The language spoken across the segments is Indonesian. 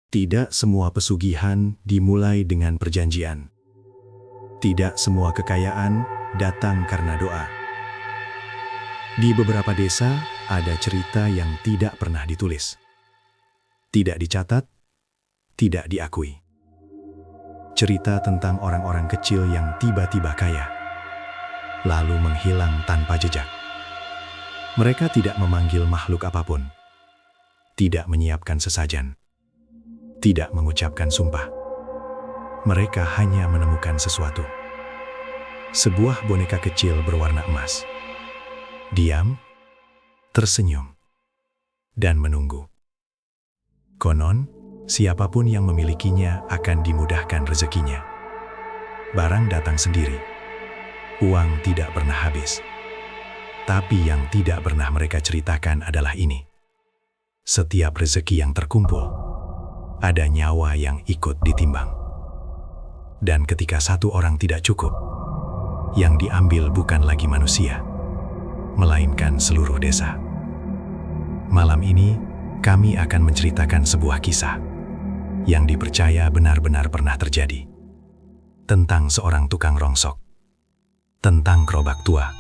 Tidak semua pesugihan dimulai dengan perjanjian. Tidak semua kekayaan datang karena doa. Di beberapa desa ada cerita yang tidak pernah ditulis. Tidak dicatat, tidak diakui. Cerita tentang orang-orang kecil yang tiba-tiba kaya, lalu menghilang tanpa jejak. Mereka tidak memanggil makhluk apapun, tidak menyiapkan sesajen, tidak mengucapkan sumpah. Mereka hanya menemukan sesuatu. Sebuah boneka kecil berwarna emas. Diam, tersenyum, dan menunggu. Konon, siapapun yang memilikinya akan dimudahkan rezekinya. Barang datang sendiri. Uang tidak pernah habis. Tapi yang tidak pernah mereka ceritakan adalah ini. Setiap rezeki yang terkumpul, ada nyawa yang ikut ditimbang. Dan ketika satu orang tidak cukup, yang diambil bukan lagi manusia, melainkan seluruh desa. Malam ini, kami akan menceritakan sebuah kisah yang dipercaya benar-benar pernah terjadi. Tentang seorang tukang rongsok, tentang gerobak tua,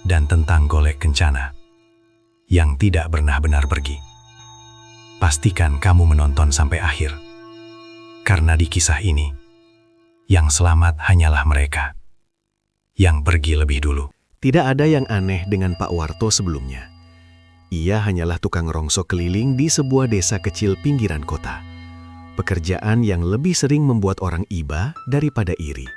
dan tentang golek kencana yang tidak pernah benar pergi. Pastikan kamu menonton sampai akhir, karena di kisah ini, yang selamat hanyalah mereka yang pergi lebih dulu. Tidak ada yang aneh dengan Pak Warto sebelumnya. Ia hanyalah tukang rongsok keliling di sebuah desa kecil pinggiran kota. Pekerjaan yang lebih sering membuat orang iba daripada iri.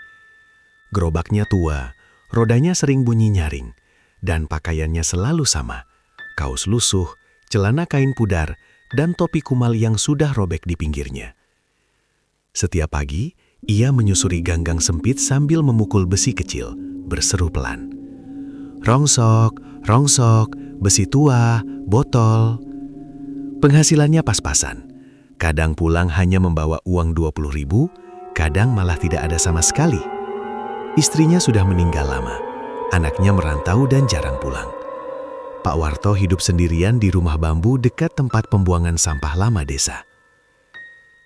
Gerobaknya tua, rodanya sering bunyi nyaring, dan pakaiannya selalu sama. Kaos lusuh, celana kain pudar, dan topi kumal yang sudah robek di pinggirnya. Setiap pagi, ia menyusuri ganggang sempit sambil memukul besi kecil, berseru pelan. Rongsok, rongsok, besi tua, botol. Penghasilannya pas-pasan. Kadang pulang hanya membawa uang 20.000, kadang malah tidak ada sama sekali. Istrinya sudah meninggal lama, anaknya merantau dan jarang pulang. Pak Warto hidup sendirian di rumah bambu dekat tempat pembuangan sampah lama desa.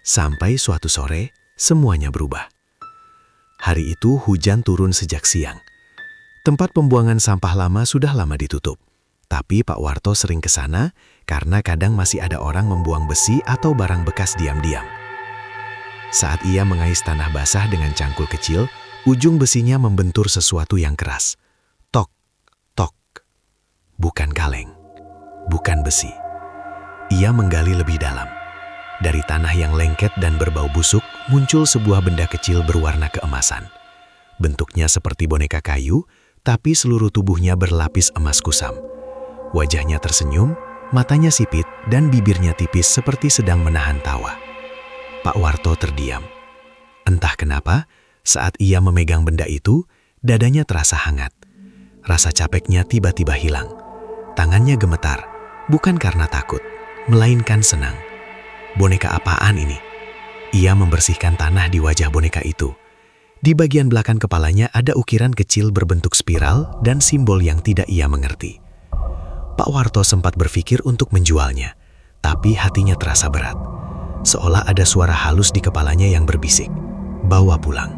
Sampai suatu sore, semuanya berubah. Hari itu hujan turun sejak siang. Tempat pembuangan sampah lama sudah lama ditutup. Tapi Pak Warto sering ke sana karena kadang masih ada orang membuang besi atau barang bekas diam-diam. Saat ia mengais tanah basah dengan cangkul kecil, ujung besinya membentur sesuatu yang keras. Tok, tok. Bukan kaleng, bukan besi. Ia menggali lebih dalam. Dari tanah yang lengket dan berbau busuk, muncul sebuah benda kecil berwarna keemasan. Bentuknya seperti boneka kayu, tapi seluruh tubuhnya berlapis emas kusam. Wajahnya tersenyum, matanya sipit, dan bibirnya tipis seperti sedang menahan tawa. Pak Warto terdiam. Entah kenapa, saat ia memegang benda itu, dadanya terasa hangat. Rasa capeknya tiba-tiba hilang. Tangannya gemetar, bukan karena takut, melainkan senang. Boneka apaan ini? Ia membersihkan tanah di wajah boneka itu. Di bagian belakang kepalanya ada ukiran kecil berbentuk spiral dan simbol yang tidak ia mengerti. Pak Warto sempat berpikir untuk menjualnya, tapi hatinya terasa berat. Seolah ada suara halus di kepalanya yang berbisik, "Bawa pulang."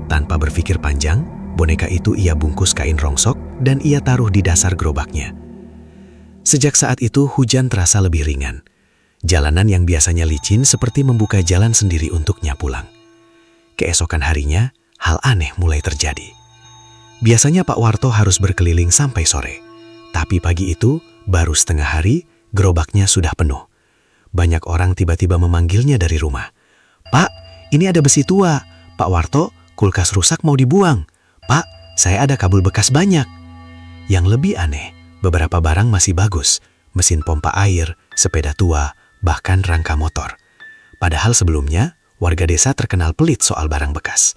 Tanpa berpikir panjang, boneka itu ia bungkus kain rongsok dan ia taruh di dasar gerobaknya. Sejak saat itu hujan terasa lebih ringan. Jalanan yang biasanya licin seperti membuka jalan sendiri untuknya pulang. Keesokan harinya, hal aneh mulai terjadi. Biasanya Pak Warto harus berkeliling sampai sore. Tapi pagi itu, baru setengah hari, gerobaknya sudah penuh. Banyak orang tiba-tiba memanggilnya dari rumah. "Pak, ini ada besi tua. Pak Warto, kulkas rusak mau dibuang. Pak, saya ada kabel bekas banyak." Yang lebih aneh, beberapa barang masih bagus. Mesin pompa air, sepeda tua, bahkan rangka motor. Padahal sebelumnya, warga desa terkenal pelit soal barang bekas.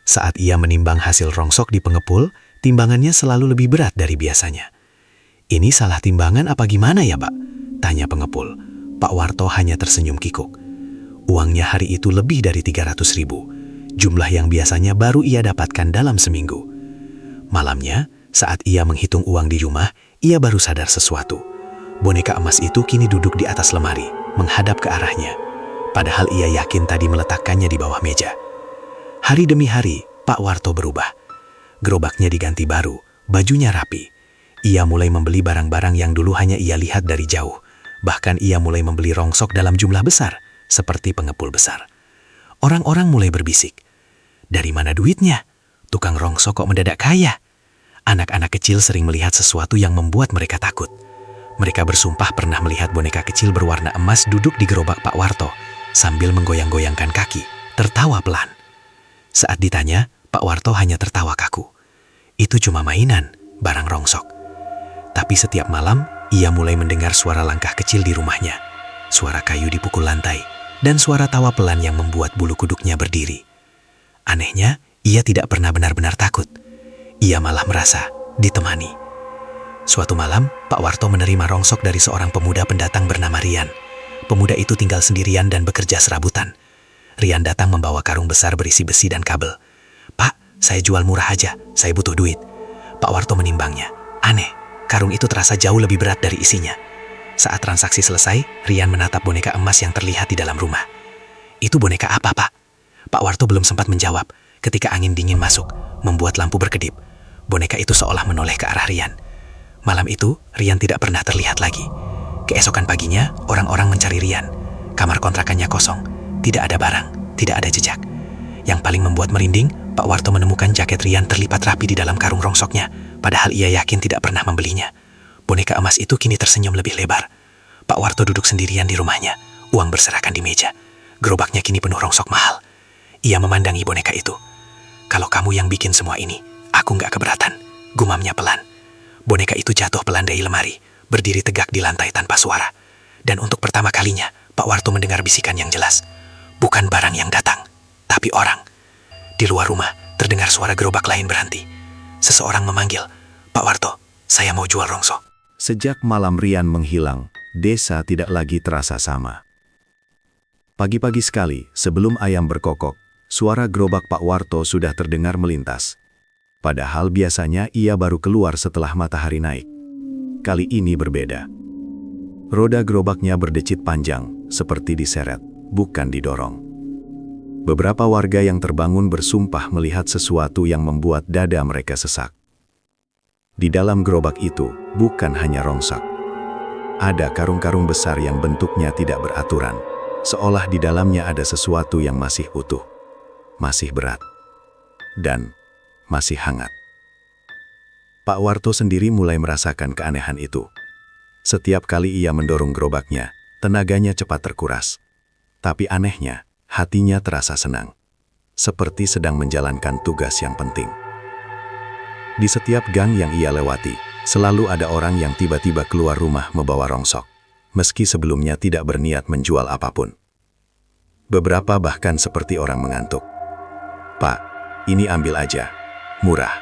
Saat ia menimbang hasil rongsok di pengepul, timbangannya selalu lebih berat dari biasanya. "Ini salah timbangan apa gimana ya, Pak?" tanya pengepul. Pak Warto hanya tersenyum kikuk. Uangnya hari itu lebih dari 300.000, jumlah yang biasanya baru ia dapatkan dalam seminggu. Malamnya, saat ia menghitung uang di rumah, ia baru sadar sesuatu. Boneka emas itu kini duduk di atas lemari, menghadap ke arahnya. Padahal ia yakin tadi meletakkannya di bawah meja. Hari demi hari, Pak Warto berubah. Gerobaknya diganti baru, bajunya rapi. Ia mulai membeli barang-barang yang dulu hanya ia lihat dari jauh. Bahkan ia mulai membeli rongsok dalam jumlah besar, seperti pengepul besar. Orang-orang mulai berbisik, "Dari mana duitnya? Tukang rongsok kok mendadak kaya?" Anak-anak kecil sering melihat sesuatu yang membuat mereka takut. Mereka bersumpah pernah melihat boneka kecil berwarna emas duduk di gerobak Pak Warto sambil menggoyang-goyangkan kaki, tertawa pelan. Saat ditanya, Pak Warto hanya tertawa kaku. Itu cuma mainan, barang rongsok. Tapi setiap malam, ia mulai mendengar suara langkah kecil di rumahnya, suara kayu dipukul lantai, dan suara tawa pelan yang membuat bulu kuduknya berdiri. Anehnya, ia tidak pernah benar-benar takut. Ia malah merasa ditemani. Suatu malam, Pak Warto menerima rongsok dari seorang pemuda pendatang bernama Rian. Pemuda itu tinggal sendirian dan bekerja serabutan. Rian datang membawa karung besar berisi besi dan kabel. "Pak, saya jual murah aja, saya butuh duit." Pak Warto menimbangnya. Aneh, karung itu terasa jauh lebih berat dari isinya. Saat transaksi selesai, Rian menatap boneka emas yang terlihat di dalam rumah. "Itu boneka apa, Pak?" Pak Warto belum sempat menjawab ketika angin dingin masuk, membuat lampu berkedip. Boneka itu seolah menoleh ke arah Rian. Malam itu, Rian tidak pernah terlihat lagi. Keesokan paginya, orang-orang mencari Rian. Kamar kontrakannya kosong, tidak ada barang, tidak ada jejak. Yang paling membuat merinding, Pak Warto menemukan jaket Rian terlipat rapi di dalam karung rongsoknya, padahal ia yakin tidak pernah membelinya. Boneka emas itu kini tersenyum lebih lebar. Pak Warto duduk sendirian di rumahnya, uang berserakan di meja. Gerobaknya kini penuh rongsok mahal. Ia memandangi boneka itu. "Kalau kamu yang bikin semua ini, aku nggak keberatan," gumamnya pelan. Boneka itu jatuh pelan dari lemari, berdiri tegak di lantai tanpa suara. Dan untuk pertama kalinya, Pak Warto mendengar bisikan yang jelas. Bukan barang yang datang, tapi orang. Di luar rumah, terdengar suara gerobak lain berhenti. Seseorang memanggil, "Pak Warto, saya mau jual rongsok." Sejak malam Rian menghilang, desa tidak lagi terasa sama. Pagi-pagi sekali, sebelum ayam berkokok, suara gerobak Pak Warto sudah terdengar melintas. Padahal biasanya ia baru keluar setelah matahari naik. Kali ini berbeda. Roda gerobaknya berdecit panjang, seperti diseret, bukan didorong. Beberapa warga yang terbangun bersumpah melihat sesuatu yang membuat dada mereka sesak. Di dalam gerobak itu, bukan hanya rongsok. Ada karung-karung besar yang bentuknya tidak beraturan, seolah di dalamnya ada sesuatu yang masih utuh, masih berat, dan masih hangat. Pak Warto sendiri mulai merasakan keanehan itu. Setiap kali ia mendorong gerobaknya, tenaganya cepat terkuras. Tapi anehnya, hatinya terasa senang. Seperti sedang menjalankan tugas yang penting. Di setiap gang yang ia lewati, selalu ada orang yang tiba-tiba keluar rumah membawa rongsok, meski sebelumnya tidak berniat menjual apapun. Beberapa bahkan seperti orang mengantuk. "Pak, ini ambil aja, murah,"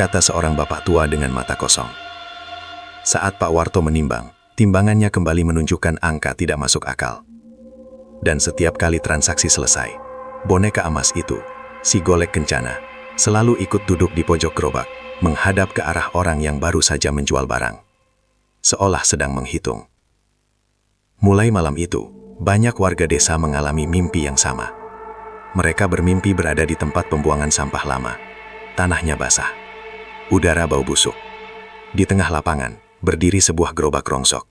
kata seorang bapak tua dengan mata kosong. Saat Pak Warto menimbang, timbangannya kembali menunjukkan angka tidak masuk akal. Dan setiap kali transaksi selesai, boneka emas itu, si golek kencana, selalu ikut duduk di pojok gerobak, menghadap ke arah orang yang baru saja menjual barang. Seolah sedang menghitung. Mulai malam itu, banyak warga desa mengalami mimpi yang sama. Mereka bermimpi berada di tempat pembuangan sampah lama. Tanahnya basah. Udara bau busuk. Di tengah lapangan, berdiri sebuah gerobak rongsok.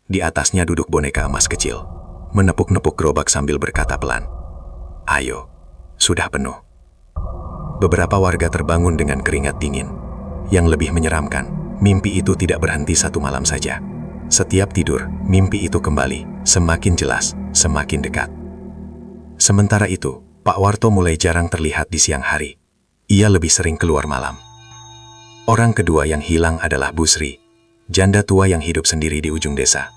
Di atasnya duduk boneka emas kecil, menepuk-nepuk gerobak sambil berkata pelan, "Ayo, sudah penuh." Beberapa warga terbangun dengan keringat dingin. Yang lebih menyeramkan, mimpi itu tidak berhenti satu malam saja. Setiap tidur, mimpi itu kembali, semakin jelas, semakin dekat. Sementara itu, Pak Warto mulai jarang terlihat di siang hari. Ia lebih sering keluar malam. Orang kedua yang hilang adalah Busri, janda tua yang hidup sendiri di ujung desa.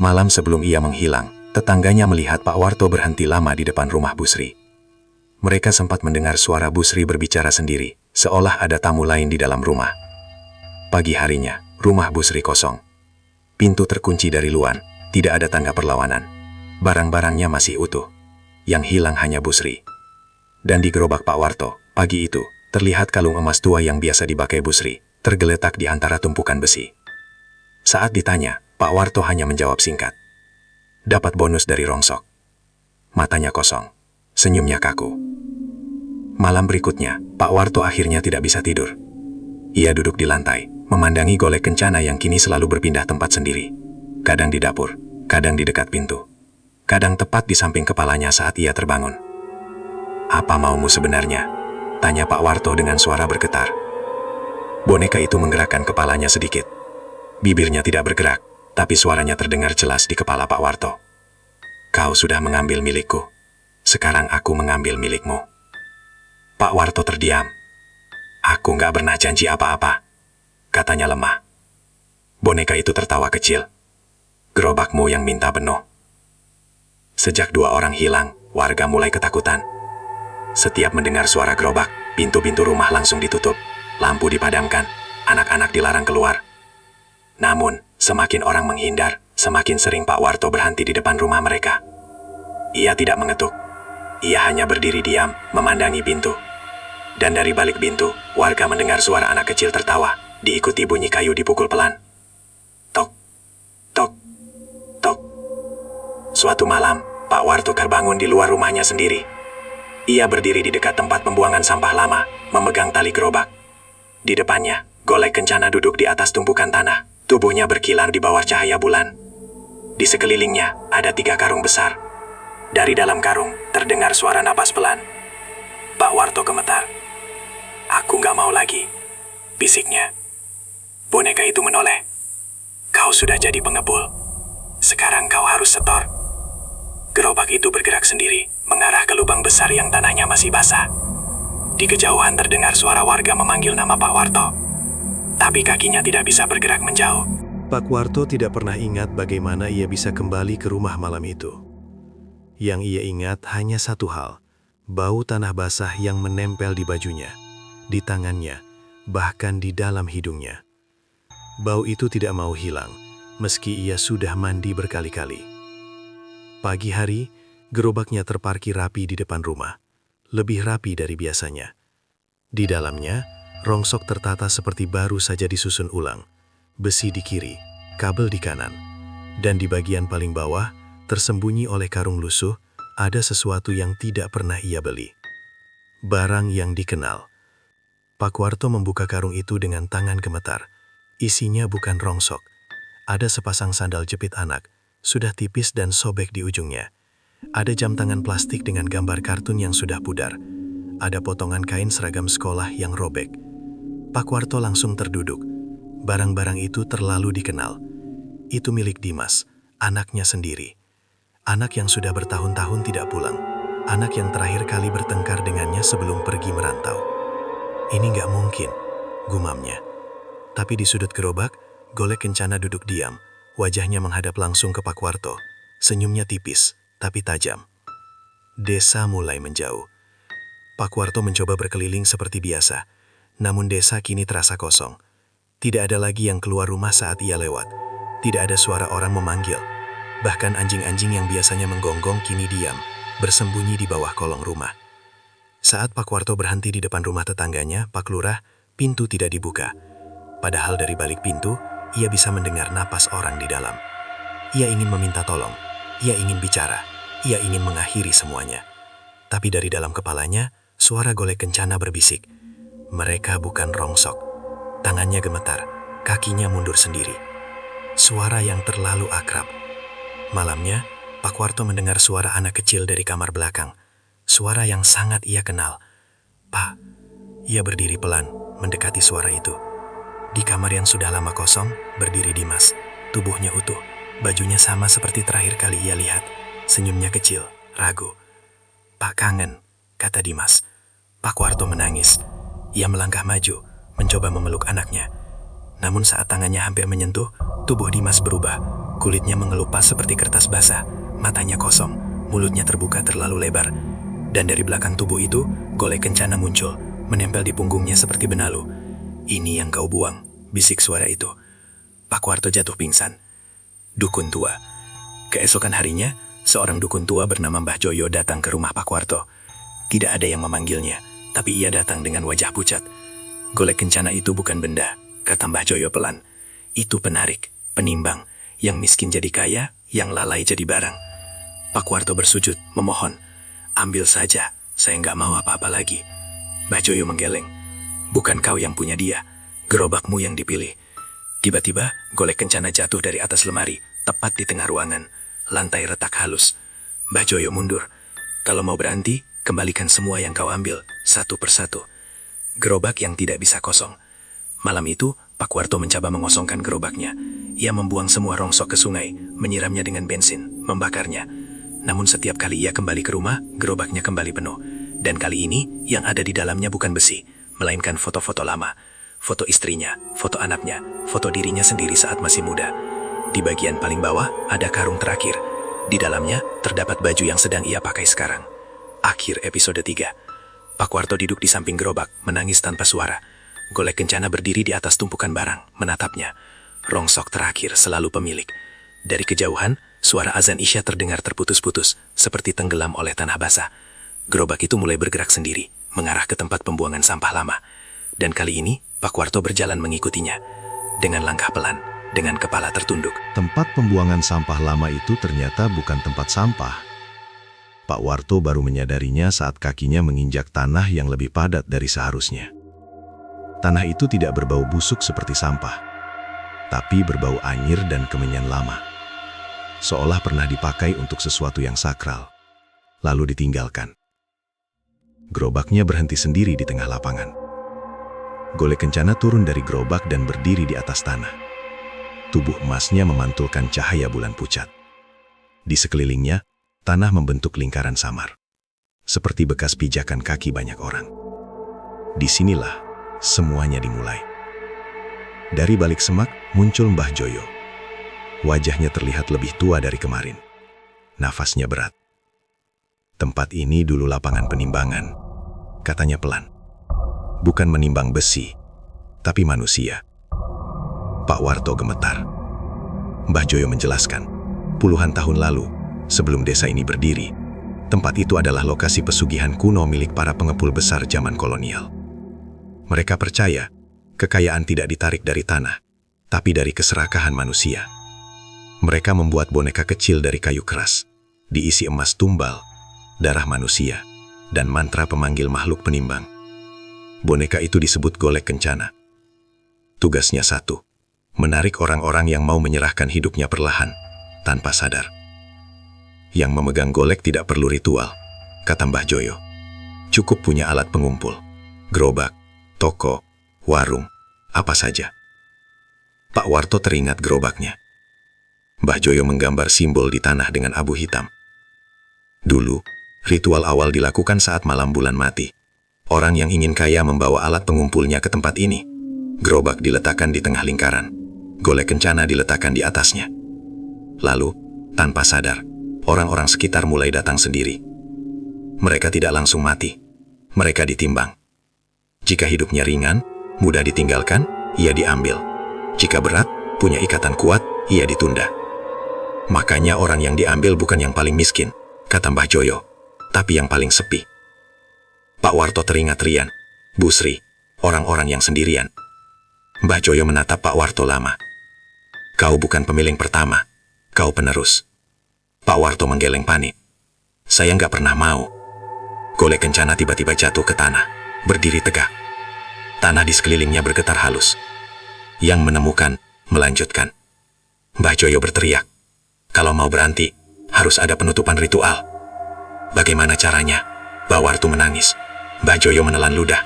Malam sebelum ia menghilang, tetangganya melihat Pak Warto berhenti lama di depan rumah Busri. Mereka sempat mendengar suara Busri berbicara sendiri, seolah ada tamu lain di dalam rumah. Pagi harinya, rumah Busri kosong. Pintu terkunci dari luar, tidak ada tanda perlawanan. Barang-barangnya masih utuh. Yang hilang hanya Busri. Dan di gerobak Pak Warto, pagi itu, terlihat kalung emas tua yang biasa dipakai Busri, tergeletak di antara tumpukan besi. Saat ditanya, Pak Warto hanya menjawab singkat, dapat bonus dari rongsok. Matanya kosong, senyumnya kaku. Malam berikutnya, Pak Warto akhirnya tidak bisa tidur. Ia duduk di lantai, memandangi golek kencana yang kini selalu berpindah tempat sendiri. Kadang di dapur, kadang di dekat pintu, kadang tepat di samping kepalanya saat ia terbangun. "Apa maumu sebenarnya?" tanya Pak Warto dengan suara bergetar. Boneka itu menggerakkan kepalanya sedikit. Bibirnya tidak bergerak, tapi suaranya terdengar jelas di kepala Pak Warto. "Kau sudah mengambil milikku. Sekarang aku mengambil milikmu." Pak Warto terdiam. "Aku nggak pernah janji apa-apa," katanya lemah. Boneka itu tertawa kecil. "Gerobakmu yang minta penuh." Sejak 2 orang hilang, warga mulai ketakutan. Setiap mendengar suara gerobak, pintu-pintu rumah langsung ditutup, lampu dipadamkan, anak-anak dilarang keluar. Namun, semakin orang menghindar, semakin sering Pak Warto berhenti di depan rumah mereka. Ia tidak mengetuk. Ia hanya berdiri diam, memandangi pintu. Dan dari balik pintu, warga mendengar suara anak kecil tertawa, diikuti bunyi kayu dipukul pelan. Tok, tok, tok. Suatu malam, Pak Warto terbangun di luar rumahnya sendiri. Ia berdiri di dekat tempat pembuangan sampah lama, memegang tali gerobak. Di depannya, golek kencana duduk di atas tumpukan tanah, tubuhnya berkilar di bawah cahaya bulan. Di sekelilingnya, ada 3 karung besar. Dari dalam karung, terdengar suara napas pelan. Pak Warto gemetar. "Aku nggak mau lagi," bisiknya. Boneka itu menoleh. "Kau sudah jadi pengepul. Sekarang kau harus setor." Gerobak itu bergerak sendiri, mengarah ke lubang besar yang tanahnya masih basah. Di kejauhan terdengar suara warga memanggil nama Pak Warto. Tapi kakinya tidak bisa bergerak menjauh. Pak Warto tidak pernah ingat bagaimana ia bisa kembali ke rumah malam itu. Yang ia ingat hanya satu hal, bau tanah basah yang menempel di bajunya, di tangannya, bahkan di dalam hidungnya. Bau itu tidak mau hilang, meski ia sudah mandi berkali-kali. Pagi hari, gerobaknya terparkir rapi di depan rumah, lebih rapi dari biasanya. Di dalamnya, rongsok tertata seperti baru saja disusun ulang, besi di kiri, kabel di kanan, dan di bagian paling bawah, tersembunyi oleh karung lusuh, ada sesuatu yang tidak pernah ia beli. Barang yang dikenal. Pak Warto membuka karung itu dengan tangan gemetar. Isinya bukan rongsok. Ada sepasang sandal jepit anak, sudah tipis dan sobek di ujungnya. Ada jam tangan plastik dengan gambar kartun yang sudah pudar. Ada potongan kain seragam sekolah yang robek. Pak Warto langsung terduduk. Barang-barang itu terlalu dikenal. Itu milik Dimas, anaknya sendiri. Anak yang sudah bertahun-tahun tidak pulang. Anak yang terakhir kali bertengkar dengannya sebelum pergi merantau. "Ini nggak mungkin," gumamnya. Tapi di sudut gerobak, golek kencana duduk diam. Wajahnya menghadap langsung ke Pak Warto. Senyumnya tipis, tapi tajam. Desa mulai menjauh. Pak Warto mencoba berkeliling seperti biasa. Namun desa kini terasa kosong. Tidak ada lagi yang keluar rumah saat ia lewat. Tidak ada suara orang memanggil. Bahkan anjing-anjing yang biasanya menggonggong kini diam, bersembunyi di bawah kolong rumah. Saat Pak Warto berhenti di depan rumah tetangganya, Pak Lurah, pintu tidak dibuka. Padahal dari balik pintu, ia bisa mendengar napas orang di dalam. Ia ingin meminta tolong, ia ingin bicara, ia ingin mengakhiri semuanya. Tapi dari dalam kepalanya, suara golek kencana berbisik. Mereka bukan rongsok. Tangannya gemetar, kakinya mundur sendiri. Suara yang terlalu akrab. Malamnya, Pak Warto mendengar suara anak kecil dari kamar belakang. Suara yang sangat ia kenal. "Pak." Ia berdiri pelan, mendekati suara itu. Di kamar yang sudah lama kosong, berdiri Dimas. Tubuhnya utuh, bajunya sama seperti terakhir kali ia lihat. Senyumnya kecil, ragu. "Pak, kangen," kata Dimas. Pak Warto menangis. Ia melangkah maju, mencoba memeluk anaknya. Namun saat tangannya hampir menyentuh, tubuh Dimas berubah. Kulitnya mengelupas seperti kertas basah, matanya kosong, mulutnya terbuka terlalu lebar. Dan dari belakang tubuh itu, golek kencana muncul, menempel di punggungnya seperti benalu. "Ini yang kau buang," bisik suara itu. Pak Warto jatuh pingsan. Dukun tua. Keesokan harinya, seorang dukun tua bernama Mbah Joyo datang ke rumah Pak Warto. Tidak ada yang memanggilnya, tapi ia datang dengan wajah pucat. "Golek kencana itu bukan benda," kata Mbah Joyo pelan. "Itu penarik, penimbang. Yang miskin jadi kaya, yang lalai jadi barang. Pak Warto bersujud, memohon, "Ambil saja, saya nggak mau apa-apa lagi." Mbah Joyo menggeleng, "Bukan kau yang punya dia, gerobakmu yang dipilih." Tiba-tiba, golek kencana jatuh dari atas lemari, tepat di tengah ruangan. Lantai retak halus. Mbah Joyo mundur. "Kalau mau berhenti, kembalikan semua yang kau ambil, satu persatu." Gerobak yang tidak bisa kosong. Malam itu, Pak Warto mencoba mengosongkan gerobaknya. Ia membuang semua rongsok ke sungai, menyiramnya dengan bensin, membakarnya. Namun setiap kali ia kembali ke rumah, gerobaknya kembali penuh. Dan kali ini, yang ada di dalamnya bukan besi, melainkan foto-foto lama. Foto istrinya, foto anaknya, foto dirinya sendiri saat masih muda. Di bagian paling bawah, ada karung terakhir. Di dalamnya, terdapat baju yang sedang ia pakai sekarang. Akhir episode 3. Pak Warto duduk di samping gerobak, menangis tanpa suara. Golek kencana berdiri di atas tumpukan barang, menatapnya. Rongsok terakhir selalu pemilik. Dari kejauhan, suara azan Isya terdengar terputus-putus, seperti tenggelam oleh tanah basah. Gerobak itu mulai bergerak sendiri, mengarah ke tempat pembuangan sampah lama. Dan kali ini, Pak Warto berjalan mengikutinya. Dengan langkah pelan, dengan kepala tertunduk. Tempat pembuangan sampah lama itu ternyata bukan tempat sampah. Pak Warto baru menyadarinya saat kakinya menginjak tanah yang lebih padat dari seharusnya. Tanah itu tidak berbau busuk seperti sampah, tapi berbau anyir dan kemenyan lama. Seolah pernah dipakai untuk sesuatu yang sakral, lalu ditinggalkan. Gerobaknya berhenti sendiri di tengah lapangan. Golek kencana turun dari gerobak dan berdiri di atas tanah. Tubuh emasnya memantulkan cahaya bulan pucat. Di sekelilingnya, tanah membentuk lingkaran samar, seperti bekas pijakan kaki banyak orang. Disinilah semuanya dimulai. Dari balik semak muncul Mbah Joyo. Wajahnya terlihat lebih tua dari kemarin. Nafasnya berat. "Tempat ini dulu lapangan penimbangan," katanya pelan. "Bukan menimbang besi, tapi manusia." Pak Warto gemetar. Mbah Joyo menjelaskan, puluhan tahun lalu, sebelum desa ini berdiri, tempat itu adalah lokasi pesugihan kuno milik para pengepul besar zaman kolonial. Mereka percaya, kekayaan tidak ditarik dari tanah, tapi dari keserakahan manusia. Mereka membuat boneka kecil dari kayu keras, diisi emas tumbal, darah manusia, dan mantra pemanggil makhluk penimbang. Boneka itu disebut golek kencana. Tugasnya satu, menarik orang-orang yang mau menyerahkan hidupnya perlahan, tanpa sadar. Yang memegang golek tidak perlu ritual, kata Mbah Joyo. Cukup punya alat pengumpul, gerobak, toko, warung, apa saja. Pak Warto teringat gerobaknya. Mbah Joyo menggambar simbol di tanah dengan abu hitam. Dulu, ritual awal dilakukan saat malam bulan mati. Orang yang ingin kaya membawa alat pengumpulnya ke tempat ini. Gerobak diletakkan di tengah lingkaran. Golek kencana diletakkan di atasnya. Lalu, tanpa sadar, orang-orang sekitar mulai datang sendiri. Mereka tidak langsung mati. Mereka ditimbang. Jika hidupnya ringan, mudah ditinggalkan, ia diambil. Jika berat, punya ikatan kuat, ia ditunda. Makanya orang yang diambil bukan yang paling miskin, kata Mbah Joyo, tapi yang paling sepi. Pak Warto teringat Rian, Bu Sri, orang-orang yang sendirian. Mbah Joyo menatap Pak Warto lama. Kau bukan pemiling pertama, kau penerus. Pak Warto menggeleng panik. Saya nggak pernah mau. Golek kencana tiba-tiba jatuh ke tanah, berdiri tegak. Tanah di sekelilingnya bergetar halus. Yang menemukan, melanjutkan. Mbah Joyo berteriak. Kalau mau berhenti, harus ada penutupan ritual. Bagaimana caranya? Mbah Warto menangis. Mbah Joyo menelan ludah.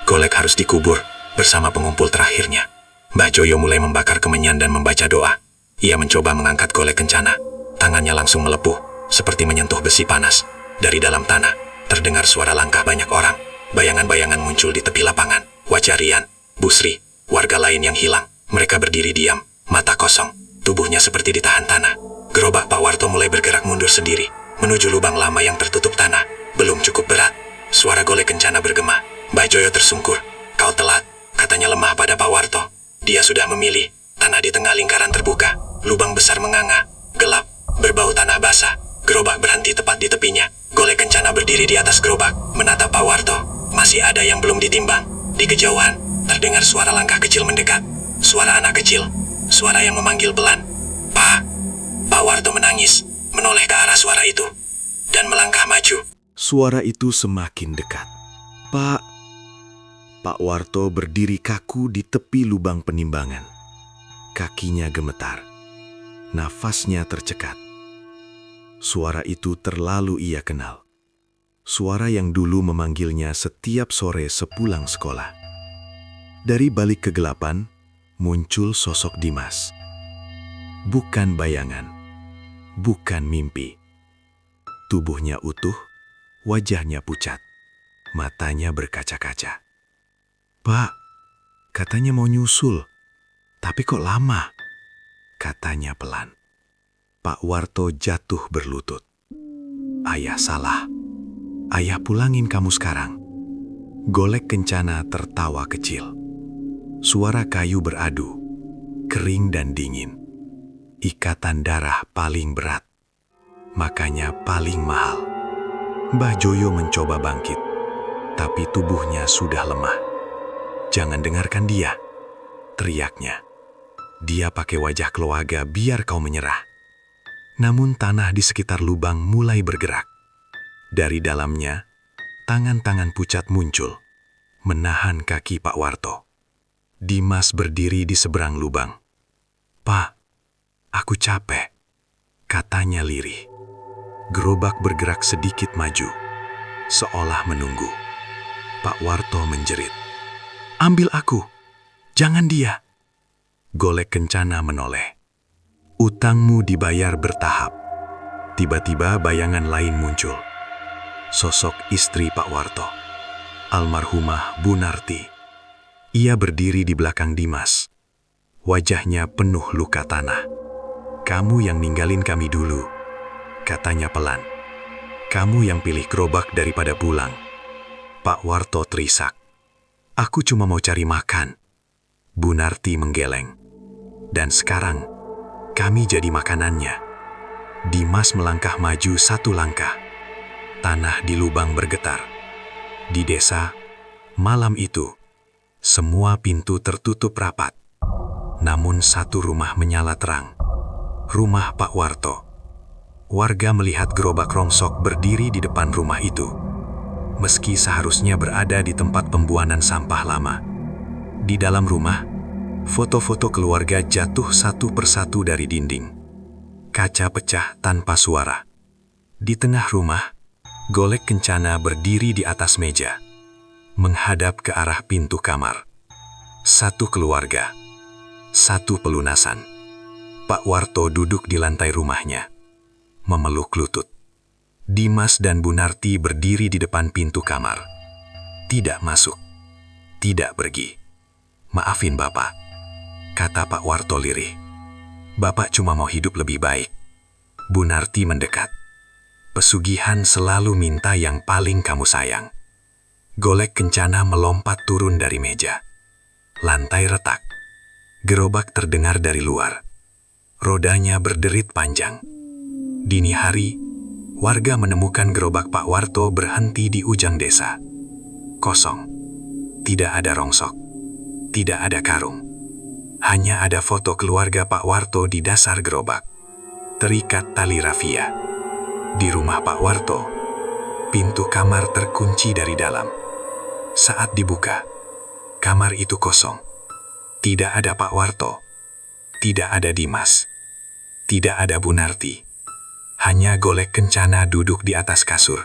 Golek harus dikubur bersama pengumpul terakhirnya. Mbah Joyo mulai membakar kemenyan dan membaca doa. Ia mencoba mengangkat golek kencana. Tangannya langsung melepuh, seperti menyentuh besi panas. Dari dalam tanah, terdengar suara langkah banyak orang. Bayangan-bayangan muncul di tepi lapangan. Wajah Rian, Bu Sri, warga lain yang hilang. Mereka berdiri diam, mata kosong. Tubuhnya seperti ditahan tanah. Gerobak Pak Warto mulai bergerak mundur sendiri, menuju lubang lama yang tertutup tanah. Belum cukup berat. Suara golek kencana bergema. Mbah Joyo tersungkur. Kau telat, katanya lemah pada Pak Warto. Dia sudah memilih. Tanah di tengah lingkaran terbuka. Lubang besar menganga. Gelap, berbau tanah basah. Gerobak berhenti tepat di tepinya. Golek kencana berdiri di atas gerobak, menatap Pak Warto. Masih ada yang belum ditimbang. Di kejauhan, terdengar suara langkah kecil mendekat. Suara anak kecil. Suara yang memanggil pelan. Pak. Pak Warto menangis, menoleh ke arah suara itu, dan melangkah maju. Suara itu semakin dekat. Pak Warto berdiri kaku di tepi lubang penimbangan. Kakinya gemetar. Nafasnya tercekat. Suara itu terlalu ia kenal. Suara yang dulu memanggilnya setiap sore sepulang sekolah. Dari balik kegelapan, muncul sosok Dimas. Bukan bayangan, bukan mimpi. Tubuhnya utuh, wajahnya pucat, matanya berkaca-kaca. "Pak, katanya mau nyusul, tapi kok lama?" katanya pelan. Pak Warto jatuh berlutut. "Ayah salah. Ayah pulangin kamu sekarang." Golek Kencana tertawa kecil. Suara kayu beradu, kering dan dingin. Ikatan darah paling berat, makanya paling mahal. Mbah Joyo mencoba bangkit, tapi tubuhnya sudah lemah. "Jangan dengarkan dia," teriaknya. "Dia pakai wajah keluarga biar kau menyerah." Namun tanah di sekitar lubang mulai bergerak. Dari dalamnya, tangan-tangan pucat muncul, menahan kaki Pak Warto. Dimas berdiri di seberang lubang. "Pak, aku capek," katanya lirih. Gerobak bergerak sedikit maju, seolah menunggu. Pak Warto menjerit, "Ambil aku, jangan dia." Golek Kencana menoleh. "Utangmu dibayar bertahap." Tiba-tiba bayangan lain muncul. Sosok istri Pak Warto, almarhumah Bu Narti. Ia berdiri di belakang Dimas. Wajahnya penuh luka tanah. "Kamu yang ninggalin kami dulu," katanya pelan. "Kamu yang pilih gerobak daripada pulang." Pak Warto terisak. "Aku cuma mau cari makan." Bu Narti menggeleng. "Dan sekarang, kami jadi makanannya." Dimas melangkah maju satu langkah. Tanah di lubang bergetar. Di desa, malam itu, semua pintu tertutup rapat. Namun satu rumah menyala terang. Rumah Pak Warto. Warga melihat gerobak rongsok berdiri di depan rumah itu, meski seharusnya berada di tempat pembuangan sampah lama. Di dalam rumah, foto-foto keluarga jatuh satu persatu dari dinding. Kaca pecah tanpa suara. Di tengah rumah, Golek Kencana berdiri di atas meja, menghadap ke arah pintu kamar. Satu keluarga, satu pelunasan. Pak Warto duduk di lantai rumahnya, memeluk lutut. Dimas dan Bu Narti berdiri di depan pintu kamar. "Tidak masuk, tidak pergi." "Maafin Bapak," kata Pak Warto lirih. "Bapak cuma mau hidup lebih baik." Bu Narti mendekat. "Pesugihan selalu minta yang paling kamu sayang." Golek Kencana melompat turun dari meja. Lantai retak. Gerobak terdengar dari luar. Rodanya berderit panjang. Dini hari, warga menemukan gerobak Pak Warto berhenti di ujung desa. Kosong. Tidak ada rongsok. Tidak ada karung. Hanya ada foto keluarga Pak Warto di dasar gerobak. Terikat tali rafia. Di rumah Pak Warto, pintu kamar terkunci dari dalam. Saat dibuka, kamar itu kosong. Tidak ada Pak Warto. Tidak ada Dimas. Tidak ada Bu Narti. Hanya Golek Kencana duduk di atas kasur.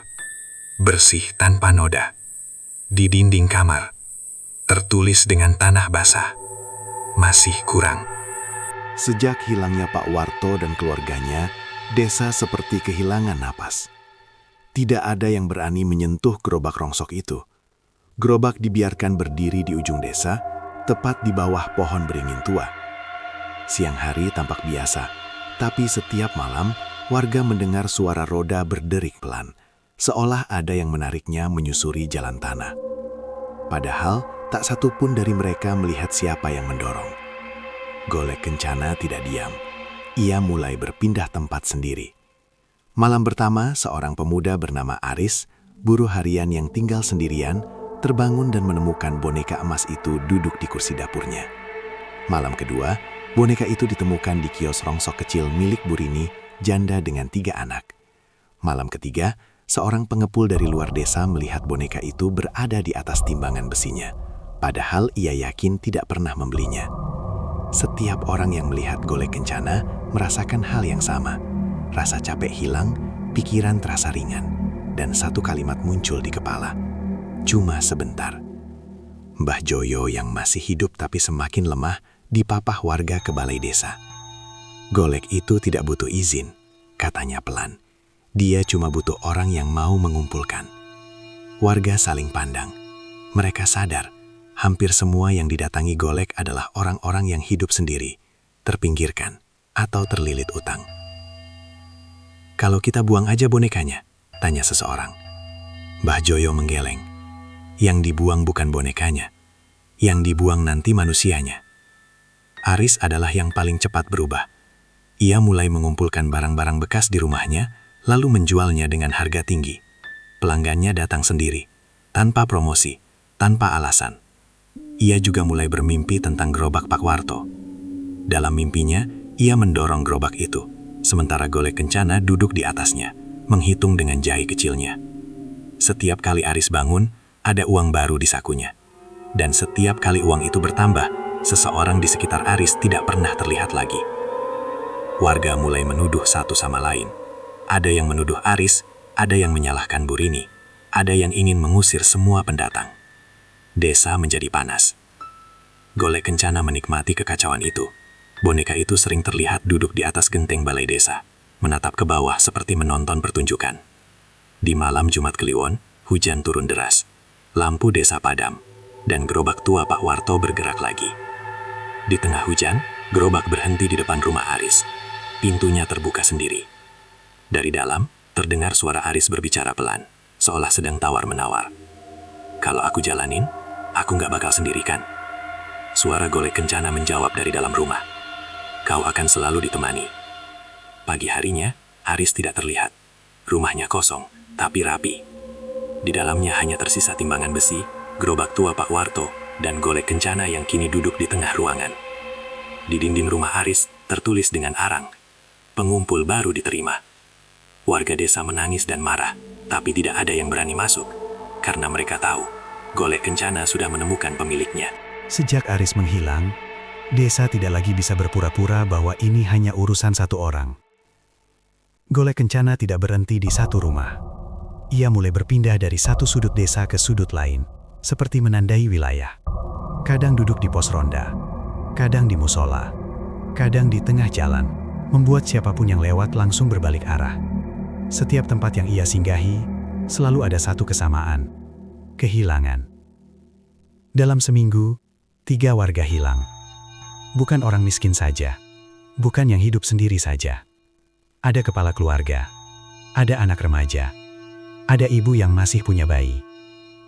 Bersih tanpa noda. Di dinding kamar, tertulis dengan tanah basah, "Masih kurang." Sejak hilangnya Pak Warto dan keluarganya, desa seperti kehilangan napas. Tidak ada yang berani menyentuh gerobak rongsok itu. Gerobak dibiarkan berdiri di ujung desa, tepat di bawah pohon beringin tua. Siang hari tampak biasa, tapi setiap malam warga mendengar suara roda berderik pelan, seolah ada yang menariknya menyusuri jalan tanah. Padahal tak satu pun dari mereka melihat siapa yang mendorong. Golek Kencana tidak diam. Ia mulai berpindah tempat sendiri. Malam pertama, seorang pemuda bernama Aris, buruh harian yang tinggal sendirian, terbangun dan menemukan boneka emas itu duduk di kursi dapurnya. Malam kedua, Boneka itu ditemukan di kios rongsok kecil milik Burini, janda dengan 3 anak. Malam ketiga, seorang pengepul dari luar desa melihat boneka itu berada di atas timbangan besinya, padahal ia yakin tidak pernah membelinya. Setiap orang yang melihat Golek Kencana merasakan hal yang sama. Rasa capek hilang, pikiran terasa ringan, dan satu kalimat muncul di kepala. Cuma sebentar. Mbah Joyo yang masih hidup tapi semakin lemah dipapah warga ke balai desa. Golek itu tidak butuh izin, katanya pelan. Dia cuma butuh orang yang mau mengumpulkan. Warga saling pandang. Mereka sadar, hampir semua yang didatangi Golek adalah orang-orang yang hidup sendiri, terpinggirkan, atau terlilit utang. "Kalau kita buang aja bonekanya?" tanya seseorang. Mbah Joyo menggeleng. Yang dibuang bukan bonekanya, yang dibuang nanti manusianya. Aris adalah yang paling cepat berubah. Ia mulai mengumpulkan barang-barang bekas di rumahnya, lalu menjualnya dengan harga tinggi. Pelanggannya datang sendiri, tanpa promosi, tanpa alasan. Ia juga mulai bermimpi tentang gerobak Pak Warto. Dalam mimpinya, ia mendorong gerobak itu, sementara Golek Kencana duduk di atasnya, menghitung dengan jari kecilnya. Setiap kali Aris bangun, ada uang baru di sakunya. Dan setiap kali uang itu bertambah, seseorang di sekitar Aris tidak pernah terlihat lagi. Warga mulai menuduh satu sama lain. Ada yang menuduh Aris, ada yang menyalahkan Burini, ada yang ingin mengusir semua pendatang. Desa menjadi panas. Golek Kencana menikmati kekacauan itu. Boneka itu sering terlihat duduk di atas genteng balai desa, menatap ke bawah seperti menonton pertunjukan. Di malam Jumat Kliwon, hujan turun deras. Lampu desa padam, dan gerobak tua Pak Warto bergerak lagi. Di tengah hujan, gerobak berhenti di depan rumah Aris. Pintunya terbuka sendiri. Dari dalam, terdengar suara Aris berbicara pelan, seolah sedang tawar-menawar. "Kalau aku jalanin, aku nggak bakal sendiri kan?" Suara Golek Kencana menjawab dari dalam rumah. "Kau akan selalu ditemani." Pagi harinya, Aris tidak terlihat. Rumahnya kosong, tapi rapi. Di dalamnya hanya tersisa timbangan besi, gerobak tua Pak Warto, dan Golek Kencana yang kini duduk di tengah ruangan. Di dinding rumah Aris tertulis dengan arang, "Pengumpul baru diterima." Warga desa menangis dan marah, tapi tidak ada yang berani masuk, karena mereka tahu Golek Kencana sudah menemukan pemiliknya. Sejak Aris menghilang, desa tidak lagi bisa berpura-pura bahwa ini hanya urusan satu orang. Golek Kencana tidak berhenti di satu rumah. Ia mulai berpindah dari satu sudut desa ke sudut lain, seperti menandai wilayah. Kadang duduk di pos ronda, kadang di musola, kadang di tengah jalan, membuat siapapun yang lewat langsung berbalik arah. Setiap tempat yang ia singgahi, selalu ada satu kesamaan: kehilangan. Dalam seminggu, 3 warga hilang. Bukan orang miskin saja, bukan yang hidup sendiri saja. Ada kepala keluarga, ada anak remaja, ada ibu yang masih punya bayi.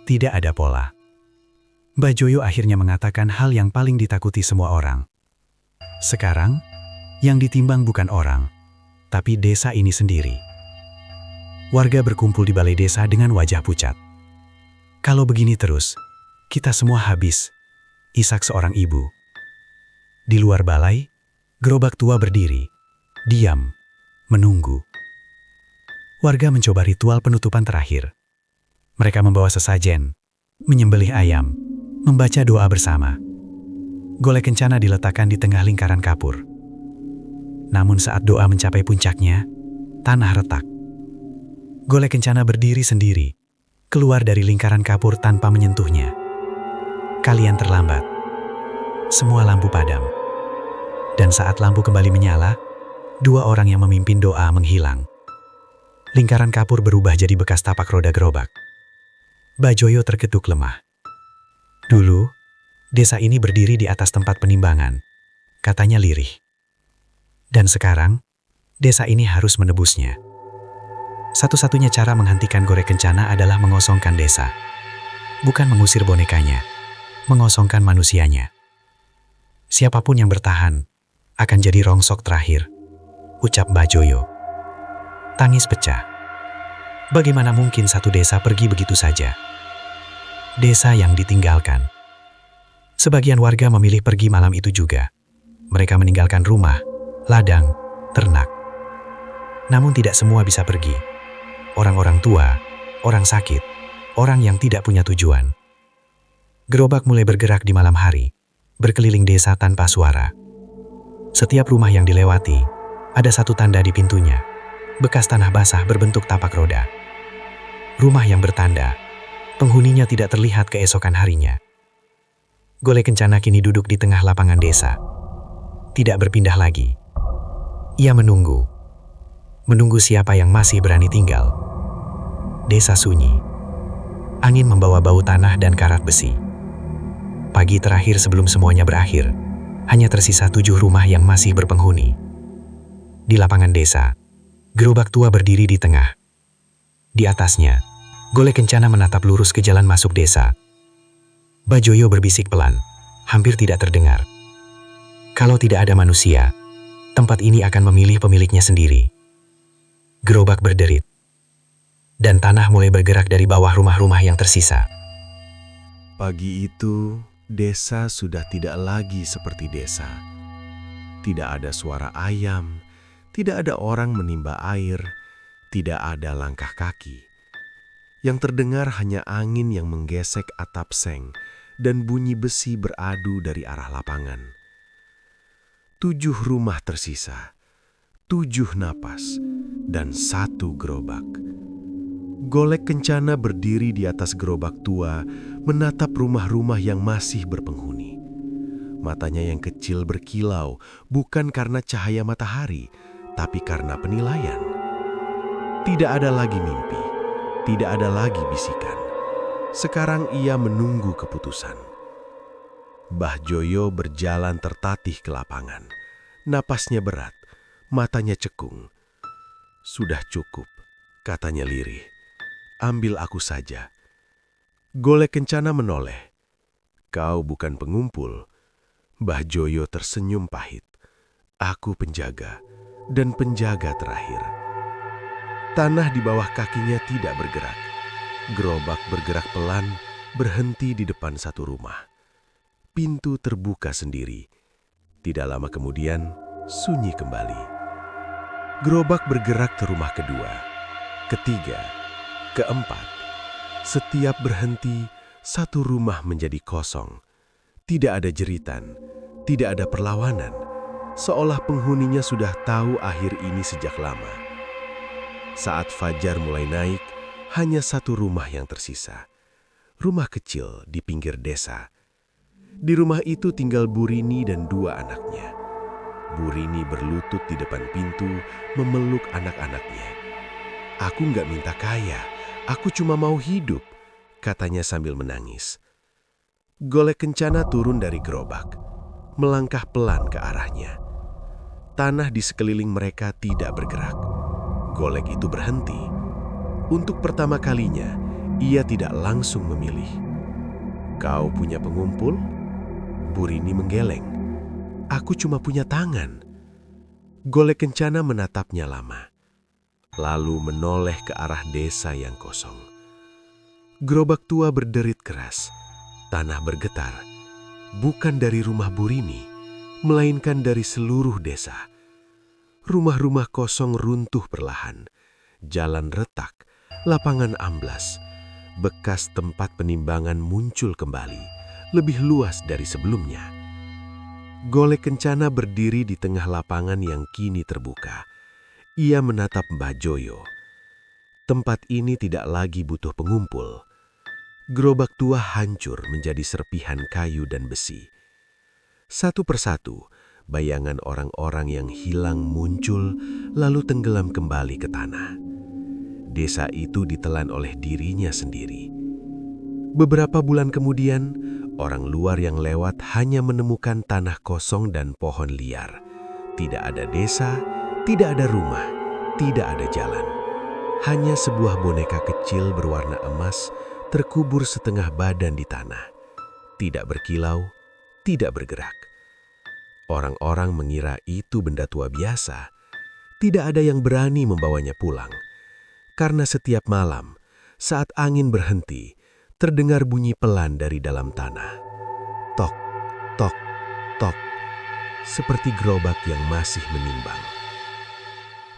Tidak ada pola. Mbah Joyo akhirnya mengatakan hal yang paling ditakuti semua orang. Sekarang, yang ditimbang bukan orang, tapi desa ini sendiri. Warga berkumpul di balai desa dengan wajah pucat. "Kalau begini terus, kita semua habis," isak seorang ibu. Di luar balai, gerobak tua berdiri, diam, menunggu. Warga mencoba ritual penutupan terakhir. Mereka membawa sesajen, menyembelih ayam, membaca doa bersama. Golek Kencana diletakkan di tengah lingkaran kapur. Namun saat doa mencapai puncaknya, tanah retak. Golek Kencana berdiri sendiri, keluar dari lingkaran kapur tanpa menyentuhnya. Kalian terlambat. Semua lampu padam. Dan saat lampu kembali menyala, 2 orang yang memimpin doa menghilang. Lingkaran kapur berubah jadi bekas tapak roda gerobak. Mbah Joyo terketuk lemah. Dulu, desa ini berdiri di atas tempat penimbangan, katanya lirih. Dan sekarang, desa ini harus menebusnya. Satu-satunya cara menghentikan Golek Kencana adalah mengosongkan desa. Bukan mengusir bonekanya, mengosongkan manusianya. Siapapun yang bertahan, akan jadi rongsok terakhir, ucap Mbah Joyo. Tangis pecah. Bagaimana mungkin satu desa pergi begitu saja? Desa yang ditinggalkan. Sebagian warga memilih pergi malam itu juga. Mereka meninggalkan rumah, ladang, ternak. Namun tidak semua bisa pergi. Orang-orang tua, orang sakit, orang yang tidak punya tujuan. Gerobak mulai bergerak di malam hari, berkeliling desa tanpa suara. Setiap rumah yang dilewati, ada satu tanda di pintunya. Bekas tanah basah berbentuk tapak roda. Rumah yang bertanda, penghuninya tidak terlihat keesokan harinya. Gole Kencana kini duduk di tengah lapangan desa. Tidak berpindah lagi. Ia menunggu. Menunggu siapa yang masih berani tinggal. Desa sunyi. Angin membawa bau tanah dan karat besi. Pagi terakhir sebelum semuanya berakhir, hanya tersisa 7 rumah yang masih berpenghuni. Di lapangan desa, gerobak tua berdiri di tengah. Di atasnya, Gole Kencana menatap lurus ke jalan masuk desa. Bajoyo berbisik pelan, hampir tidak terdengar. Kalau tidak ada manusia, tempat ini akan memilih pemiliknya sendiri. Gerobak berderit, dan tanah mulai bergerak dari bawah rumah-rumah yang tersisa. Pagi itu, desa sudah tidak lagi seperti desa. Tidak ada suara ayam, tidak ada orang menimba air, tidak ada langkah kaki. Yang terdengar hanya angin yang menggesek atap seng dan bunyi besi beradu dari arah lapangan. 7 rumah tersisa, 7 napas, dan 1 gerobak. Gole Kencana berdiri di atas gerobak tua, menatap rumah-rumah yang masih berpenghuni. Matanya yang kecil berkilau, bukan karena cahaya matahari, tapi karena penilaian. Tidak ada lagi mimpi, tidak ada lagi bisikan. Sekarang ia menunggu keputusan. Mbah Joyo berjalan tertatih ke lapangan. Napasnya berat, matanya cekung. "Sudah cukup," katanya lirih. "Ambil aku saja." Gole Kencana menoleh. "Kau bukan pengumpul." Mbah Joyo tersenyum pahit. "Aku penjaga, dan penjaga terakhir." Tanah di bawah kakinya tidak bergerak. Gerobak bergerak pelan, berhenti di depan satu rumah. Pintu terbuka sendiri. Tidak lama kemudian, sunyi kembali. Gerobak bergerak ke rumah kedua, ketiga, keempat. Setiap berhenti, satu rumah menjadi kosong. Tidak ada jeritan, tidak ada perlawanan. Seolah penghuninya sudah tahu akhir ini sejak lama. Saat fajar mulai naik, hanya satu rumah yang tersisa. Rumah kecil di pinggir desa. Di rumah itu tinggal Burini dan 2 anaknya. Burini berlutut di depan pintu, memeluk anak-anaknya. "Aku nggak minta kaya, aku cuma mau hidup," katanya sambil menangis. Gole Kencana turun dari gerobak, melangkah pelan ke arahnya. Tanah di sekeliling mereka tidak bergerak. Golek itu berhenti. Untuk pertama kalinya, ia tidak langsung memilih. "Kau punya pengumpul?" Burini menggeleng. "Aku cuma punya tangan." Gole Kencana menatapnya lama, lalu menoleh ke arah desa yang kosong. Gerobak tua berderit keras. Tanah bergetar, bukan dari rumah Burini, melainkan dari seluruh desa. Rumah-rumah kosong runtuh perlahan, jalan retak, lapangan amblas. Bekas tempat penimbangan muncul kembali, lebih luas dari sebelumnya. Gole Kencana berdiri di tengah lapangan yang kini terbuka. Ia menatap Mbah Joyo. Tempat ini tidak lagi butuh pengumpul. Gerobak tua hancur menjadi serpihan kayu dan besi. Satu persatu, bayangan orang-orang yang hilang muncul, lalu tenggelam kembali ke tanah. Desa itu ditelan oleh dirinya sendiri. Beberapa bulan kemudian, orang luar yang lewat hanya menemukan tanah kosong dan pohon liar. Tidak ada desa, tidak ada rumah, tidak ada jalan. Hanya sebuah boneka kecil berwarna emas terkubur setengah badan di tanah. Tidak berkilau, tidak bergerak. Orang-orang mengira itu benda tua biasa. Tidak ada yang berani membawanya pulang. Karena setiap malam, saat angin berhenti, terdengar bunyi pelan dari dalam tanah. Tok, tok, tok. seperti gerobak yang masih menimbang.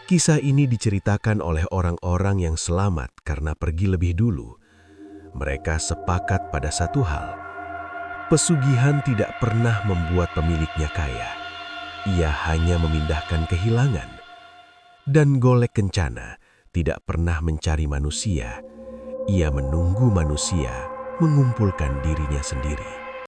Kisah ini diceritakan oleh orang-orang yang selamat karena pergi lebih dulu. Mereka sepakat pada satu hal. Pesugihan tidak pernah membuat pemiliknya kaya. Ia hanya memindahkan kehilangan. Dan golek kencana tidak pernah mencari manusia. Ia menunggu manusia mengumpulkan dirinya sendiri.